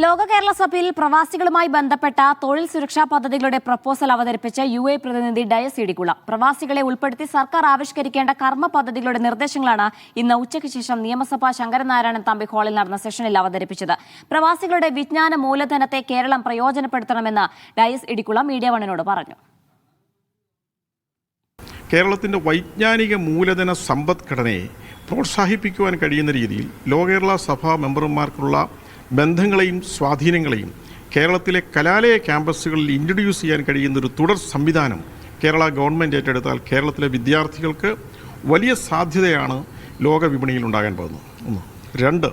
ലോക കേരള സഭയിൽ പ്രവാസികളുമായി ബന്ധപ്പെട്ട തൊഴിൽ സുരക്ഷാ പദ്ധതികളുടെ പ്രപ്പോസൽ അവതരിപ്പിച്ച UAE പ്രതിനിധി ഡയസ് ഇടിക്കുളം. പ്രവാസികളെ ഉൾപ്പെടുത്തി സർക്കാർ ആവിഷ്കരിക്കേണ്ട കർമ്മ പദ്ധതികളുടെ നിർദ്ദേശങ്ങളാണ് ഇന്ന് ഉച്ചയ്ക്ക് ശേഷം നിയമസഭാ ശങ്കരനാരായണൻ തമ്പി ഹാളിൽ നടന്ന സെഷനിൽ അവതരിപ്പിച്ചത്. പ്രവാസികളുടെ വിജ്ഞാന മൂലധനത്തെ കേരളം പ്രയോജനപ്പെടുത്തണമെന്ന് ഡയസ് ഇടിക്കുളം മീഡിയ വണ്ണിനോട് പറഞ്ഞു. കേരളത്തിൻ്റെ വൈജ്ഞാനിക മൂലധന സമ്പദ്ഘടനയെ പ്രോത്സാഹിപ്പിക്കുവാൻ കഴിയുന്ന രീതിയിൽ ലോക കേരള സഭാ മെമ്പർമാർക്കുള്ള ബന്ധങ്ങളെയും സ്വാധീനങ്ങളെയും കേരളത്തിലെ കലാലയ ക്യാമ്പസുകളിൽ ഇൻട്രൊഡ്യൂസ് ചെയ്യാൻ കഴിയുന്നൊരു തുടർ സംവിധാനം കേരള ഗവൺമെൻറ് ഏറ്റെടുത്താൽ കേരളത്തിലെ വിദ്യാർത്ഥികൾക്ക് വലിയ സാധ്യതയാണ് ലോക വിപണിയിൽ ഉണ്ടാകാൻ പോകുന്നത്. 2,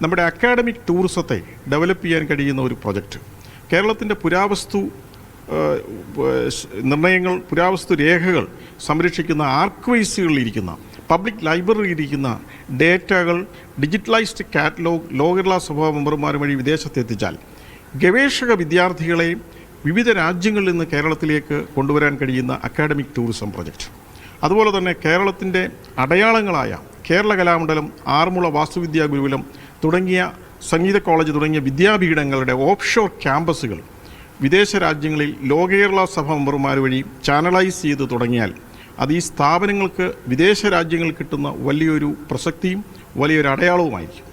നമ്മുടെ അക്കാഡമിക് ടൂറിസത്തെ ഡെവലപ്പ് ചെയ്യാൻ കഴിയുന്ന ഒരു പ്രൊജക്റ്റ്. കേരളത്തിൻ്റെ പുരാവസ്തു നിർണയങ്ങൾ, പുരാവസ്തു രേഖകൾ സംരക്ഷിക്കുന്ന ആർക്കൈവ്സുകളിലിരിക്കുന്ന, പബ്ലിക് ലൈബ്രറിയിലിരിക്കുന്ന ഡേറ്റകൾ ഡിജിറ്റലൈസ്ഡ് കാറ്റലോഗ് ലോക കേരള സഭാ മെമ്പർമാർ വഴി വിദേശത്തെത്തിച്ചാൽ ഗവേഷക വിദ്യാർത്ഥികളെ വിവിധ രാജ്യങ്ങളിൽ നിന്ന് കേരളത്തിലേക്ക് കൊണ്ടുവരാൻ കഴിയുന്ന അക്കാഡമിക് ടൂറിസം പ്രൊജക്റ്റ്. അതുപോലെ തന്നെ കേരളത്തിൻ്റെ അടയാളങ്ങളായ കേരള കലാമണ്ഡലം, ആറന്മുള വാസ്തുവിദ്യാ ഗുരുകുലം തുടങ്ങിയ സംഗീത കോളേജ് തുടങ്ങിയ വിദ്യാപീഠങ്ങളുടെ ഓഫ്ഷോർ ക്യാമ്പസുകൾ വിദേശ രാജ്യങ്ങളിൽ ലോക കേരള സഭാ മെമ്പർമാർ വഴി ചാനലൈസ് ചെയ്ത് തുടങ്ങിയാൽ അത് ഈ സ്ഥാപനങ്ങൾക്ക് വിദേശ രാജ്യങ്ങളിൽ കിട്ടുന്ന വലിയൊരു പ്രസക്തിയും വലിയൊരു അടയാളവുമായിരിക്കും.